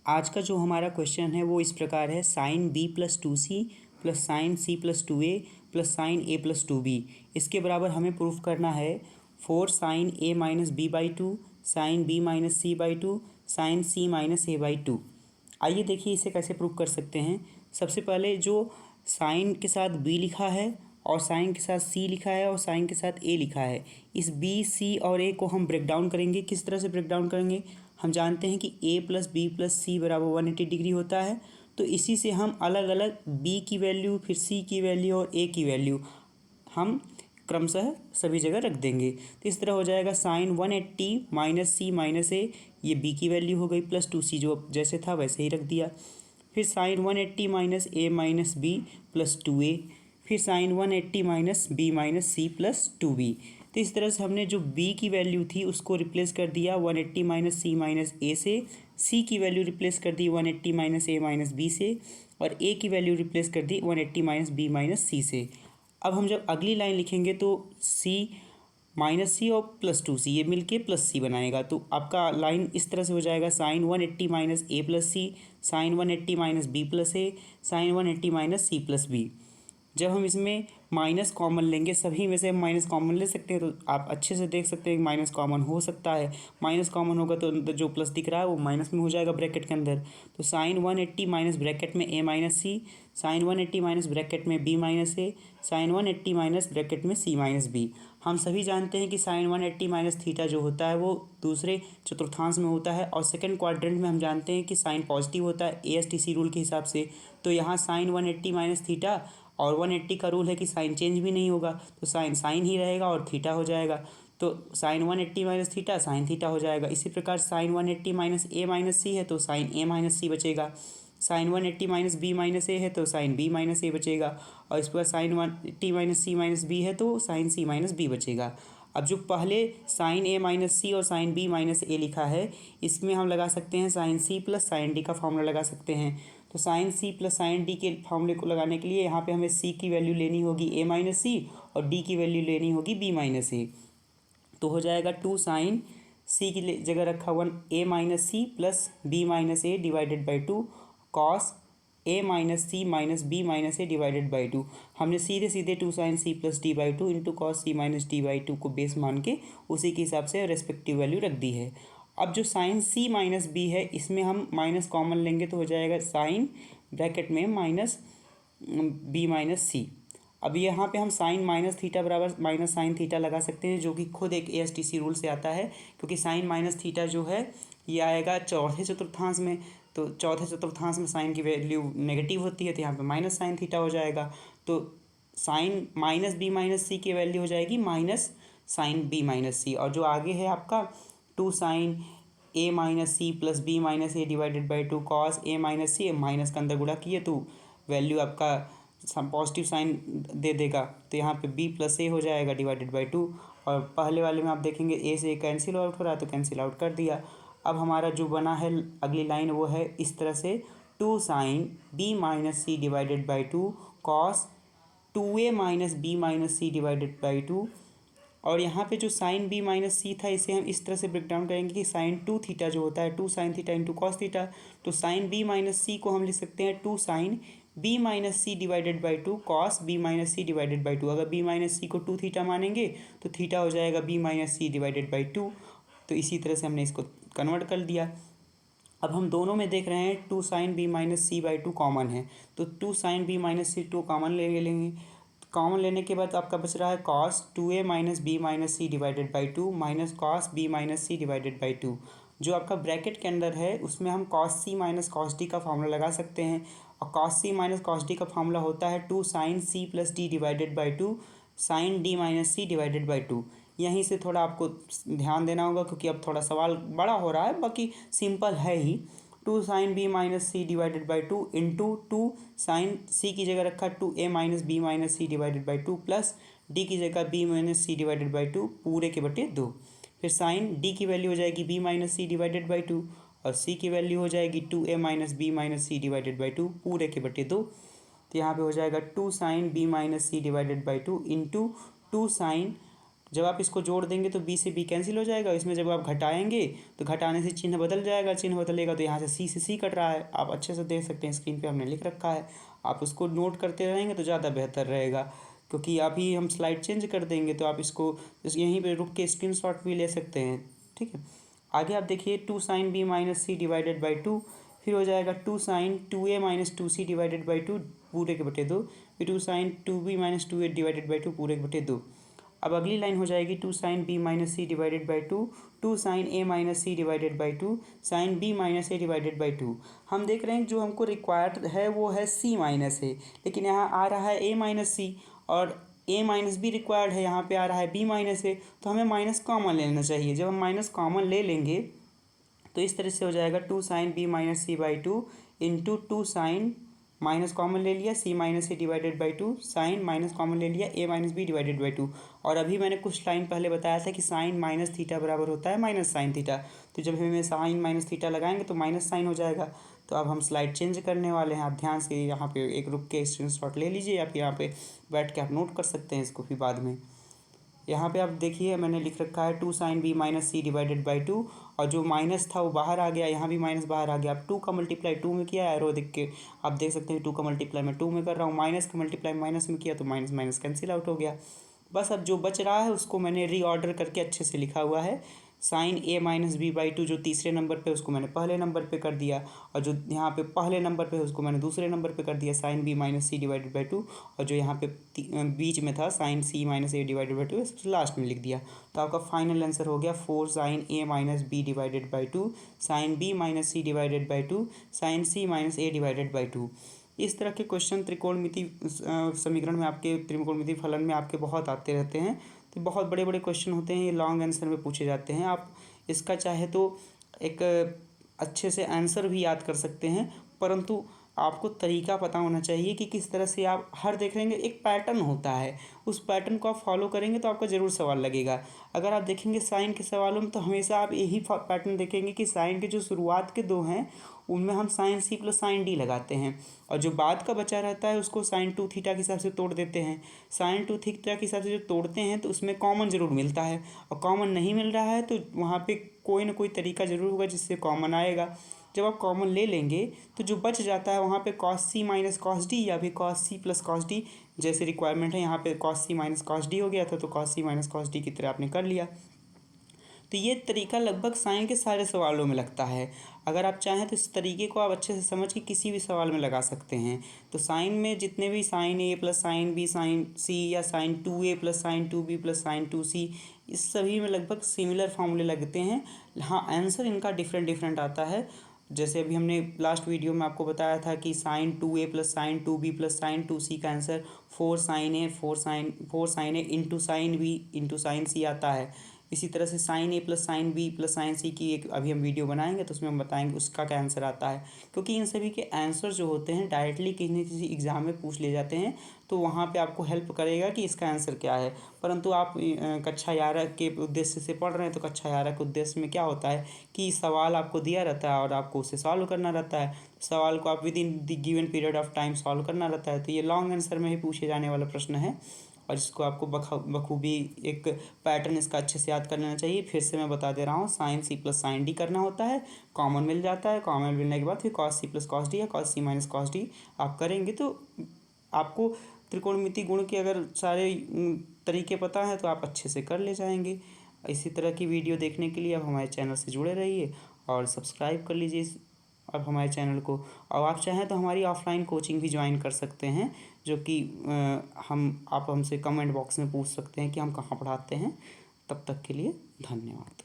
आज का जो हमारा क्वेश्चन है वो इस प्रकार है, sine B plus two C plus sine C plus two A plus sine A plus two B इसके बराबर हमें प्रूफ करना है four sine A minus B by two sine B minus C by two sine C minus A by two. आइए देखिए इसे कैसे proof कर सकते हैं। सबसे पहले जो साइन के साथ बी लिखा है और साइन के साथ सी लिखा है और साइन के साथ ए लिखा है, इस बी सी और ए को हम ब्रेक डाउन करेंगे। किस तरह से ब्रेक डाउन करेंगे? हम जानते हैं कि ए प्लस बी प्लस सी बराबर 180 डिग्री होता है, तो इसी से हम अलग अलग बी की वैल्यू, फिर सी की वैल्यू और ए की वैल्यू हम क्रमशः सभी जगह रख देंगे। तो इस तरह हो जाएगा साइन 180 माइनस सी माइनस ए, ये बी की वैल्यू हो गई, प्लस टू सी जो जैसे था वैसे ही रख दिया। फिर sine 180 minus A minus B plus two A, फिर sine 180 minus B minus C plus two B. तो इस तरह से हमने जो b की वैल्यू थी उसको रिप्लेस कर दिया 180 माइनस सी माइनस ए से, c की वैल्यू रिप्लेस कर दी 180 माइनस ए माइनस बी से, और a की वैल्यू रिप्लेस कर दी 180 माइनस बी माइनस सी से। अब हम जब अगली लाइन लिखेंगे तो c माइनस सी और प्लस टू सी ये मिलके प्लस सी बनाएगा। तो आपका लाइन इस तरह से हो जाएगा, sine 180 minus A plus C, sine 180 minus B plus A, sine 180 minus C plus B. जब हम इसमें माइनस कॉमन लेंगे, सभी में से हम माइनस कॉमन ले सकते हैं, तो आप अच्छे से देख सकते हैं कि माइनस कॉमन हो सकता है। माइनस कॉमन होगा तो अंदर जो प्लस दिख रहा है वो माइनस में हो जाएगा ब्रैकेट के अंदर। तो साइन 180 माइनस ब्रैकेट में ए माइनस सी, साइन 180 माइनस ब्रैकेट में बी माइनस ए, साइन 180 माइनस ब्रैकेट में सी माइनस बी। हम सभी जानते हैं कि साइन 180 माइनस थीटा जो होता है वो दूसरे चतुर्थांश में होता है, और सेकंड क्वाड्रेंट में हम जानते हैं कि साइन पॉजिटिव होता है ASTC रूल के हिसाब से। तो यहाँ साइन 180 माइनस थीटा और 180 का रूल है कि साइन चेंज भी नहीं होगा, तो साइन साइन ही रहेगा और थीटा हो जाएगा। तो sine 180 minus theta sine theta हो जाएगा। इसी प्रकार sine 180 minus A minus C है तो साइन ए माइनस सी बचेगा, sine 180 minus B minus A है तो साइन बी माइनस ए बचेगा, और इसके बाद sign 180 minus C minus B है तो साइन सी माइनस बी बचेगा। अब जो पहले साइन ए माइनस सी और साइन बी माइनस ए लिखा है, इसमें हम लगा सकते हैं sine C plus sine D का फॉर्मूला लगा सकते हैं। तो sine C plus sine D के फॉर्मूले को लगाने के लिए यहाँ पे हमें सी की वैल्यू लेनी होगी ए माइनस सी और डी की वैल्यू लेनी होगी बी माइनस ए। तो हो जाएगा टू साइन सी की जगह रखा हुआ A minus C plus B minus A divided by two cos A minus C minus B minus A divided by two. हमने सीधे सीधे two sine C plus D by two into cos C minus D by two को base मान के उसी के हिसाब से रेस्पेक्टिव वैल्यू रख दी है। अब जो साइन सी माइनस बी है इसमें हम माइनस कॉमन लेंगे तो हो जाएगा साइन ब्रैकेट में माइनस बी माइनस सी। अब यहाँ पे हम साइन माइनस थीटा बराबर माइनस साइन थीटा लगा सकते हैं, जो कि खुद एक ASTC रूल से आता है, क्योंकि साइन माइनस थीटा जो है ये आएगा चौथे चतुर्थांश में। तो चौथे चतुर्थांश में साइन की वैल्यू नेगेटिव होती है, तो यहाँ पे माइनस साइन थीटा हो जाएगा। तो sine minus B minus C की वैल्यू हो जाएगी minus sine B minus C. और जो आगे है आपका two sine A minus C plus B minus A divided by two cos A minus C, minus का अंदर गुणा किए तो वैल्यू आपका पॉजिटिव साइन दे देगा, तो यहाँ पे बी प्लस ए हो जाएगा डिवाइडेड बाई टू। और पहले वाले में आप देखेंगे ए से कैंसिल आउट हो रहा है तो कैंसिल आउट कर दिया। अब हमारा जो बना है अगली लाइन वो है इस तरह से, two sine B minus C divided by two cos two A minus B minus C divided by two. और यहाँ पे जो साइन बी माइनस सी था इसे हम इस तरह से ब्रेक डाउन करेंगे कि साइन टू थीटा जो होता है two sine theta into cos theta. तो साइन बी माइनस सी को हम लिख सकते हैं two sine B minus C divided by two cos B minus C divided by two. अगर बी माइनस सी को टू थीटा मानेंगे तो थीटा हो जाएगा B minus C divided by two. तो इसी तरह से हमने इसको कन्वर्ट कर दिया। अब हम दोनों में देख रहे हैं two sine B minus C by two common है, तो two sine B minus C two common ले लेंगे। कॉमन लेने के बाद आपका बच रहा है cos two A minus B minus C divided by two minus cos B minus C divided by two. जो आपका ब्रैकेट के अंदर है उसमें हम cos C minus cos D का फॉर्मूला लगा सकते हैं, और cos C minus cos D का फॉर्मूला होता है two sine C plus D divided by two sine D minus C divided by two. यहीं से थोड़ा आपको ध्यान देना होगा क्योंकि अब थोड़ा सवाल बड़ा हो रहा है, बाकी सिंपल है ही। Two sine B minus C divided by two into two sine C की जगह रखा two A minus B minus C divided by two plus D की जगह B minus C divided by two पूरे के बटे दो। फिर साइन डी की वैल्यू हो जाएगी B minus C divided by two और सी की वैल्यू हो जाएगी two A minus B minus C divided by two पूरे के बटे दो। तो यहाँ पे हो जाएगा two sine B minus C divided by two into two sine जब आप इसको जोड़ देंगे तो बी से बी कैंसिल हो जाएगा। इसमें जब आप घटाएंगे तो घटाने से चिन्ह बदल जाएगा, चिन्ह बदलेगा तो यहाँ से सी कट रहा है, आप अच्छे से देख सकते हैं स्क्रीन पे हमने लिख रखा है। आप उसको नोट करते रहेंगे तो ज़्यादा बेहतर रहेगा, क्योंकि अभी हम स्लाइड चेंज कर देंगे तो आप इसको यहीं पर रुक के स्क्रीनशॉट भी ले सकते हैं। ठीक है, आगे आप देखिए 2 sin b minus C divided by 2, फिर हो जाएगा 2 sin 2a minus 2c divided by 2 पूरे के बटे 2, फिर 2 sin 2b minus 2a divided by 2 पूरे के बटे 2। अब अगली लाइन हो जाएगी 2 sin b minus C divided by 2, 2 sin a minus C divided by 2, sin b minus A divided by 2। हम देख रहे हैं जो हमको रिक्वायर्ड है वो है c माइनस ए, लेकिन यहाँ आ रहा है a माइनस सी, और a माइनस बी रिक्वायर्ड है, यहाँ पे आ रहा है b माइनस ए, तो हमें माइनस कॉमन लेना चाहिए। जब हम माइनस कॉमन ले लेंगे तो इस तरह से हो जाएगा 2 sin b minus C by 2 into 2 sin minus common ले लिया c minus A divided by 2, sine minus common ले लिया a minus B divided by 2। और अभी मैंने कुछ लाइन पहले बताया था कि साइन माइनस थीटा बराबर होता है माइनस साइन थीटा, तो जब हमें साइन माइनस थीटा लगाएंगे तो माइनस साइन हो जाएगा। तो अब हम स्लाइड चेंज करने वाले हैं, आप ध्यान से यहाँ पे एक रुक के स्क्रीनशॉट ले लीजिए, या फिर यहाँ पे बैठ के आप नोट कर सकते हैं इसको फिर बाद में। यहाँ पे आप देखिए मैंने लिख रखा है 2 sin b minus C divided by 2, और जो माइनस था वो बाहर आ गया, यहाँ भी माइनस बाहर आ गया। अब 2 का मल्टीप्लाई 2 में किया, एरो देख के आप देख सकते हैं 2 का मल्टीप्लाई मैं 2 में कर रहा हूँ, माइनस का मल्टीप्लाई माइनस में किया तो माइनस माइनस कैंसिल आउट हो गया। बस अब जो बच रहा है उसको मैंने रीऑर्डर करके अच्छे से लिखा हुआ है, sine A minus B by 2 जो तीसरे नंबर पे उसको मैंने पहले नंबर पे कर दिया, और जो यहाँ पे पहले नंबर पे उसको मैंने दूसरे नंबर पे कर दिया sine B minus C divided by 2, और जो यहाँ पे बीच में था sine C minus A divided by 2 सबसे लास्ट में लिख दिया। तो आपका फाइनल आंसर हो गया 4 sine A minus B divided by 2, sine B minus C divided by 2, sine C minus A divided by 2। इस तरह के क्वेश्चन त्रिकोणमिति समीकरण में आपके त्रिकोणमिति फलन में आपके बहुत आते रहते हैं। तो बहुत बड़े बड़े क्वेश्चन होते हैं, ये लॉन्ग आंसर में पूछे जाते हैं। आप इसका चाहे तो एक अच्छे से आंसर भी याद कर सकते हैं, परंतु आपको तरीका पता होना चाहिए कि किस तरह से आप हर देख लेंगे एक पैटर्न होता है, उस पैटर्न को आप फॉलो करेंगे तो आपका ज़रूर सवाल लगेगा। अगर आप देखेंगे साइन के सवालों में तो हमेशा आप यही पैटर्न देखेंगे कि साइन के जो शुरुआत के 2 हैं उनमें हम sine C plus sine D लगाते हैं, और जो बाद का बचा रहता है उसको साइन 2 थीटा के हिसाब से तोड़ देते हैं। साइन 2 थीटा के हिसाब से जो तोड़ते हैं तो उसमें कॉमन ज़रूर मिलता है, और कॉमन नहीं मिल रहा है तो वहाँ पे कोई ना कोई तरीका ज़रूर होगा जिससे कॉमन आएगा। जब आप कॉमन ले लेंगे तो जो बच जाता है वहाँ पे cos C minus cos D या फिर cos C plus cos D जैसे रिक्वायरमेंट है, यहाँ पे cos C minus cos D हो गया था तो cos C minus cos D की तरह आपने कर लिया। तो ये तरीका लगभग साइन के सारे सवालों में लगता है। अगर आप चाहें तो इस तरीके को आप अच्छे से समझ के किसी भी सवाल में लगा सकते हैं। तो साइन में जितने भी sine A plus sine B sine C या sine 2a plus sine 2b plus sine 2c, इस सभी में लगभग सिमिलर फॉर्मूले लगते हैं। हाँ, आंसर इनका डिफरेंट डिफरेंट आता है। जैसे अभी हमने लास्ट वीडियो में आपको बताया था कि sine 2a plus sine 2b plus sine 2c का answer 4 sine A into sine B into sine C आता है। इसी तरह से sine A plus sine B plus sine C की एक अभी हम वीडियो बनाएंगे तो उसमें हम बताएंगे उसका क्या आंसर आता है, क्योंकि इन सभी के आंसर जो होते हैं डायरेक्टली किसी न किसी एग्ज़ाम में पूछ ले जाते हैं, तो वहाँ पे आपको हेल्प करेगा कि इसका आंसर क्या है। परंतु आप कक्षा 11 के उद्देश्य से पढ़ रहे हैं तो कक्षा 11 के उद्देश्य में क्या होता है कि सवाल आपको दिया रहता है और आपको उसे सॉल्व करना रहता है। सवाल को आप with in the given period of time solve करना रहता है। तो ये लॉन्ग आंसर में ही पूछे जाने वाला प्रश्न है, और इसको आपको बखूबी एक पैटर्न इसका अच्छे से याद कर लेना चाहिए। फिर से मैं बता दे रहा हूँ, sine C plus sine D करना होता है, कॉमन मिल जाता है, कॉमन मिलने के बाद फिर cos C plus cos D या cos C minus cos D आप करेंगे तो आपको त्रिकोणमिति गुण के अगर सारे तरीके पता हैं तो आप अच्छे से कर ले जाएंगे। इसी तरह की वीडियो देखने के लिए आप हमारे चैनल से जुड़े रहिए और सब्सक्राइब कर लीजिए अब हमारे चैनल को। और आप चाहें तो हमारी ऑफलाइन कोचिंग भी ज्वाइन कर सकते हैं, जो कि आप हमसे कमेंट बॉक्स में पूछ सकते हैं कि हम कहाँ पढ़ाते हैं। तब तक के लिए धन्यवाद।